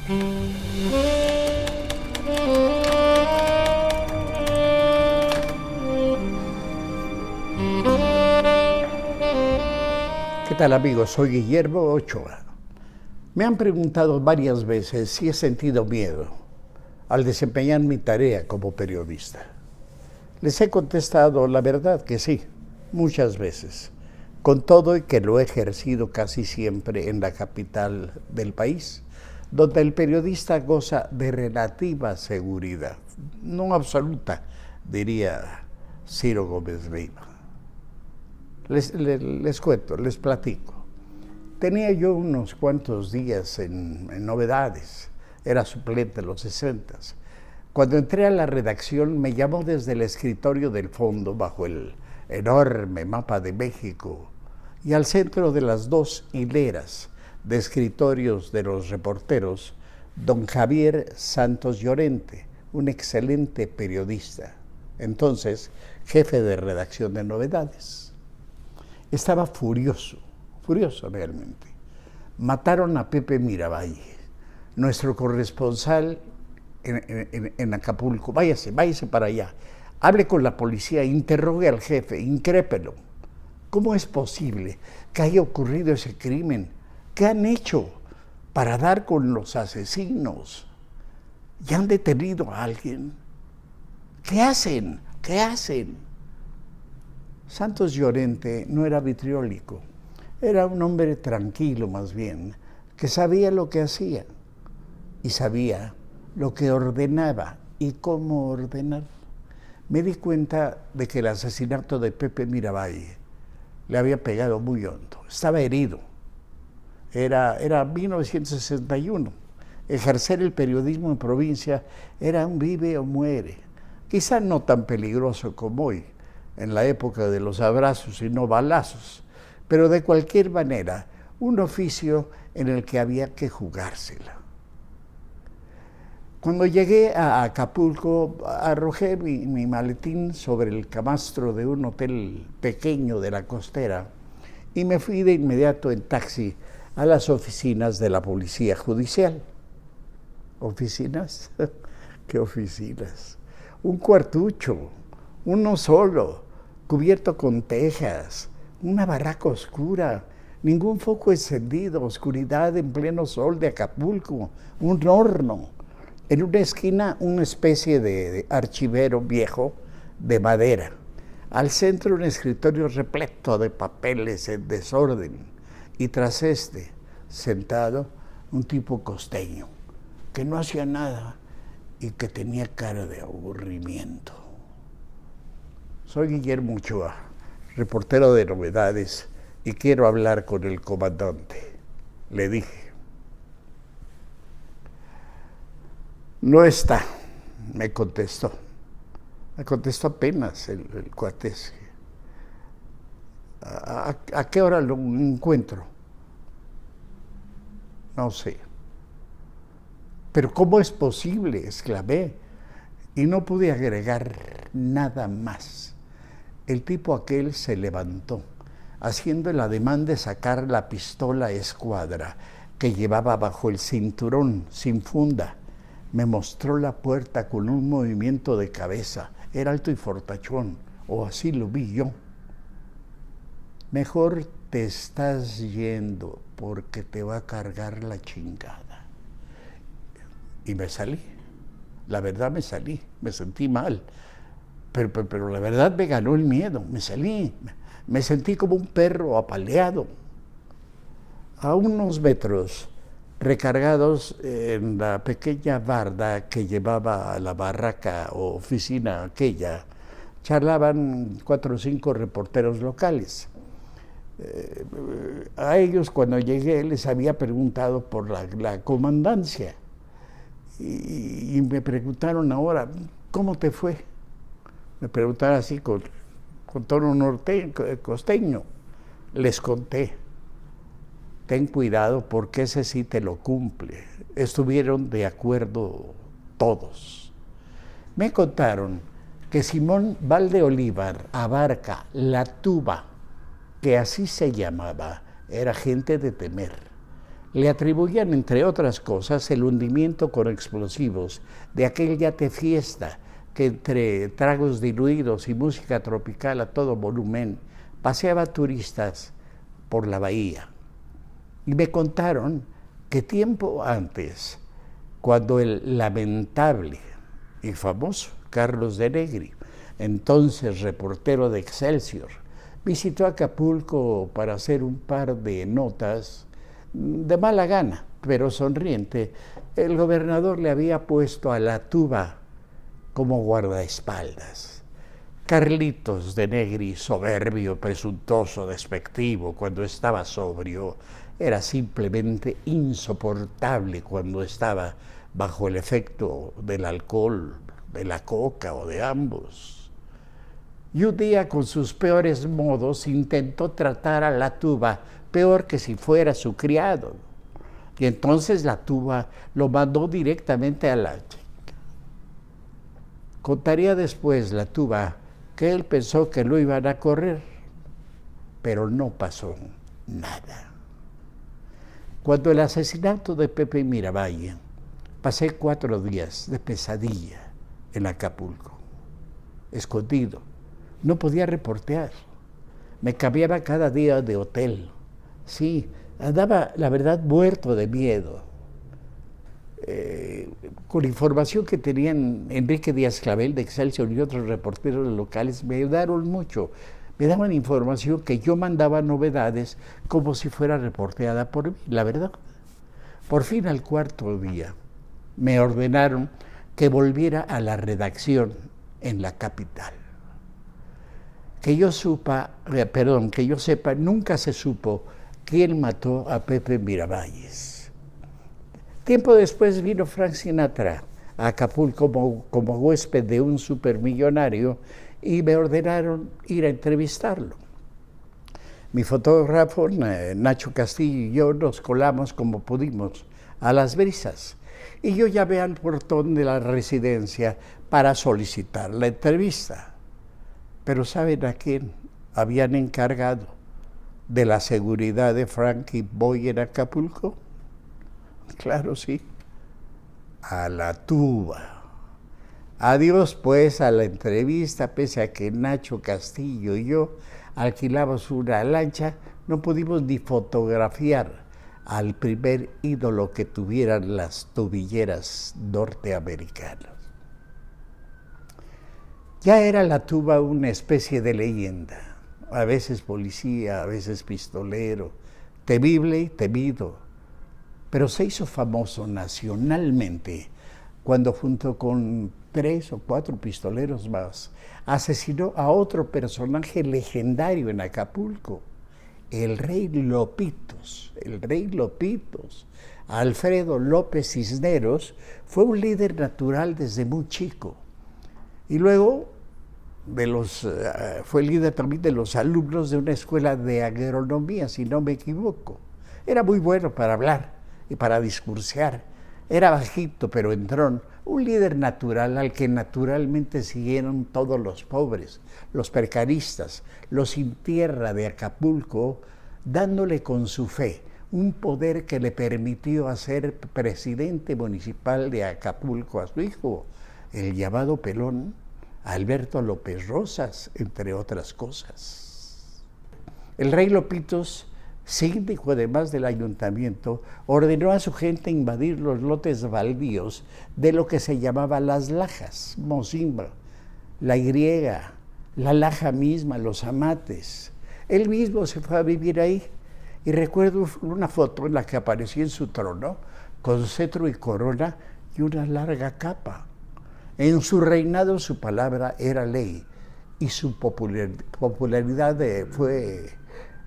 ¿Qué tal, amigos? Soy Guillermo Ochoa. Me han preguntado varias veces si he sentido miedo al desempeñar mi tarea como periodista. Les he contestado la verdad que sí, muchas veces, con todo y que lo he ejercido casi siempre en la capital del país, donde el periodista goza de relativa seguridad, no absoluta, diría Ciro Gómez Leiva. Les cuento, les platico. Tenía yo unos cuantos días en Novedades, era suplente en los 60s. Cuando entré a la redacción me llamó desde el escritorio del fondo, bajo el enorme mapa de México, y al centro de las dos hileras de escritorios de los reporteros, don Javier Santos Llorente, un excelente periodista, entonces jefe de redacción de Novedades. Estaba furioso realmente. Mataron a Pepe Miravalle, nuestro corresponsal en Acapulco. Váyase para allá. Hable con la policía, interrogue al jefe, incrépelo. ¿Cómo es posible que haya ocurrido ese crimen? ¿Qué han hecho para dar con los asesinos? ¿Ya han detenido a alguien? ¿Qué hacen? Santos Llorente no era vitriólico, era un hombre tranquilo más bien, que sabía lo que hacía y sabía lo que ordenaba y cómo ordenar. Me di cuenta de que el asesinato de Pepe Miravalle le había pegado muy hondo, estaba herido. Era 1961, ejercer el periodismo en provincia era un vive o muere, quizá no tan peligroso como hoy, en la época de los abrazos y no balazos, pero de cualquier manera, un oficio en el que había que jugársela. Cuando llegué a Acapulco, arrojé mi maletín sobre el camastro de un hotel pequeño de la costera y me fui de inmediato en taxi a las oficinas de la Policía Judicial. ¿Oficinas? ¿Qué oficinas? Un cuartucho, uno solo, cubierto con tejas, una barraca oscura, ningún foco encendido, oscuridad en pleno sol de Acapulco, un horno. En una esquina, una especie de archivero viejo de madera. Al centro, un escritorio repleto de papeles en desorden. Y tras este, sentado, un tipo costeño, que no hacía nada y que tenía cara de aburrimiento. Soy Guillermo Ochoa, reportero de Novedades, y quiero hablar con el comandante, le dije. No está, me contestó. Me contestó apenas el cuate. ¿A qué hora lo encuentro? No sé. ¿Pero cómo es posible?, exclamé, y no pude agregar nada más. El tipo aquel se levantó, haciendo el ademán de sacar la pistola escuadra que llevaba bajo el cinturón, sin funda. Me mostró la puerta con un movimiento de cabeza. Era alto y fortachón, o así lo vi yo. Mejor te estás yendo porque te va a cargar la chingada. Y me salí. La verdad me salí, me sentí mal. Pero la verdad me ganó el miedo, me salí. Me sentí como un perro apaleado. A unos metros, recargados en la pequeña barda que llevaba a la barraca o oficina aquella, charlaban 4 o 5 reporteros locales. A ellos, cuando llegué, les había preguntado por la comandancia y me preguntaron ahora, ¿cómo te fue? Me preguntaron así con tono costeño. Les conté. Ten cuidado porque ese sí te lo cumple. Estuvieron de acuerdo todos. Me contaron que Simón Valdeolívar Abarca La Tuba, que así se llamaba, era gente de temer. Le atribuían, entre otras cosas, el hundimiento con explosivos de aquel yate fiesta que entre tragos diluidos y música tropical a todo volumen paseaba turistas por la bahía. Y me contaron que tiempo antes, cuando el lamentable y famoso Carlos de Negri, entonces reportero de Excelsior, visitó Acapulco para hacer un par de notas de mala gana, pero sonriente, el gobernador le había puesto a la tuba como guardaespaldas. Carlitos de Negri, soberbio, presuntuoso, despectivo cuando estaba sobrio, era simplemente insoportable cuando estaba bajo el efecto del alcohol, de la coca o de ambos. Y un día, con sus peores modos, intentó tratar a la tuba peor que si fuera su criado. Y entonces la tuba lo mandó directamente a la chica. Contaría después la tuba que él pensó que lo iban a correr, pero no pasó nada. Cuando el asesinato de Pepe Miravalle, pasé 4 días de pesadilla en Acapulco, escondido. No podía reportear. Me cambiaba cada día de hotel. Sí, andaba, la verdad, muerto de miedo. Con información que tenían Enrique Díaz Clavel de Excelsior y otros reporteros locales, me ayudaron mucho. Me daban información que yo mandaba novedades como si fuera reporteada por mí, la verdad. Por fin, al 4.º día, me ordenaron que volviera a la redacción en la capital. Que yo sepa, nunca se supo quién mató a Pepe Miravalles. Tiempo después vino Frank Sinatra a Acapulco como huésped de un supermillonario y me ordenaron ir a entrevistarlo. Mi fotógrafo, Nacho Castillo, y yo nos colamos como pudimos a las brisas. Y yo llamé al portón de la residencia para solicitar la entrevista. Pero ¿saben a quién habían encargado de la seguridad de Frankie Boy en Acapulco? Claro, sí, a la tuba. Adiós pues a la entrevista, pese a que Nacho Castillo y yo alquilamos una lancha, no pudimos ni fotografiar al primer ídolo que tuvieran las tubilleras norteamericanas. Ya era la tuba una especie de leyenda, a veces policía, a veces pistolero, temible y temido, pero se hizo famoso nacionalmente cuando junto con 3 o 4 pistoleros más asesinó a otro personaje legendario en Acapulco, el Rey Lopitos. Alfredo López Cisneros fue un líder natural desde muy chico. Y luego fue líder también de los alumnos de una escuela de agronomía, si no me equivoco. Era muy bueno para hablar y para discursear. Era bajito, pero entrón. Un líder natural al que naturalmente siguieron todos los pobres, los precaristas, los sin tierra de Acapulco, dándole con su fe un poder que le permitió hacer presidente municipal de Acapulco a su hijo, el llamado pelón Alberto López Rosas, entre otras cosas. El Rey Lopitos, síndico además del ayuntamiento, ordenó a su gente invadir los lotes baldíos de lo que se llamaba Las Lajas, Mocimbo, La Y, La Laja misma, Los Amates. Él mismo se fue a vivir ahí y recuerdo una foto en la que aparecía en su trono con cetro y corona y una larga capa. En su reinado su palabra era ley y su popularidad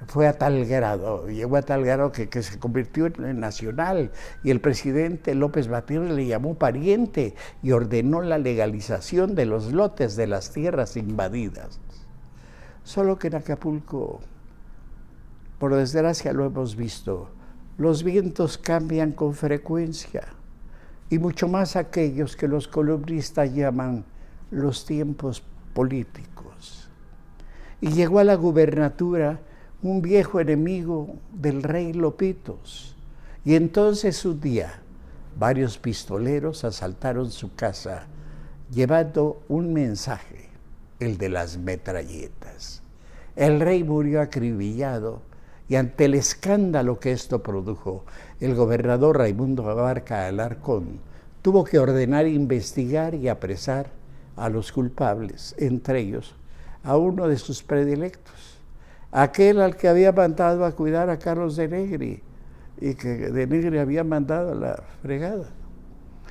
fue a tal grado, llegó a tal grado que se convirtió en nacional, y el presidente López Mateos le llamó pariente y ordenó la legalización de los lotes de las tierras invadidas. Solo que en Acapulco, por desgracia lo hemos visto, los vientos cambian con frecuencia, y mucho más aquellos que los columnistas llaman los tiempos políticos. Y llegó a la gubernatura un viejo enemigo del Rey Lopitos, Y entonces un día, varios pistoleros asaltaron su casa llevando un mensaje, el de las metralletas. El rey murió acribillado y ante el escándalo que esto produjo, el gobernador Raimundo Abarca Alarcón tuvo que ordenar investigar y apresar a los culpables, entre ellos a uno de sus predilectos, aquel al que había mandado a cuidar a Carlos de Negri y que de Negri había mandado a la fregada.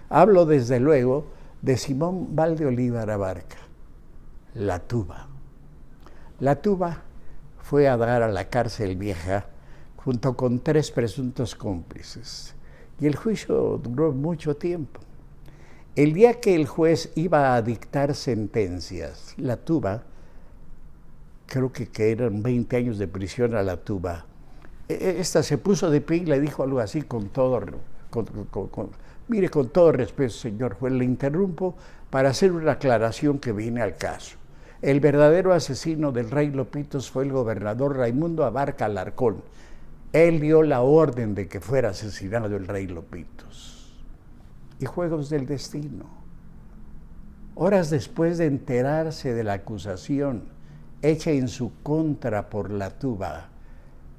Hablo desde luego de Simón Valdeolívar Abarca, la Tuba. La Tuba fue a dar a la cárcel vieja junto con 3 presuntos cómplices y el juicio duró mucho tiempo. El día que el juez iba a dictar sentencias, la Tuba, creo que eran 20 años de prisión a la Tuba, esta se puso de pie y le dijo algo así con todo respeto, señor juez, le interrumpo para hacer una aclaración que viene al caso. El verdadero asesino del rey Lopitos fue el gobernador Raimundo Abarca Alarcón. Él dio la orden de que fuera asesinado el rey Lopitos. Y juegos del destino. Horas después de enterarse de la acusación hecha en su contra por la Tuba,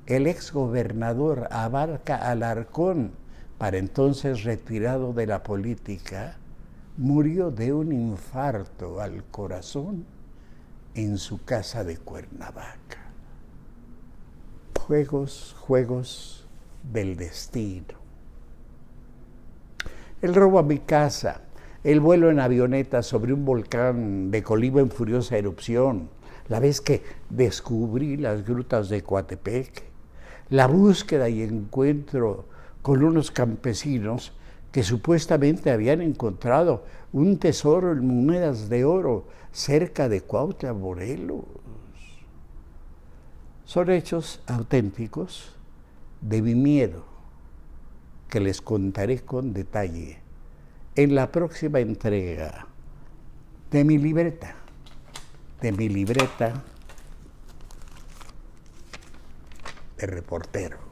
el exgobernador Abarca Alarcón, para entonces retirado de la política, murió de un infarto al corazón en su casa de Cuernavaca. Juegos del destino. El robo a mi casa, el vuelo en avioneta sobre un volcán de Colima en furiosa erupción, la vez que descubrí las grutas de Coatepec, la búsqueda y encuentro con unos campesinos que supuestamente habían encontrado un tesoro en monedas de oro cerca de Cuautla, Morelos. Son hechos auténticos de mi miedo que les contaré con detalle en la próxima entrega de mi libreta de reportero.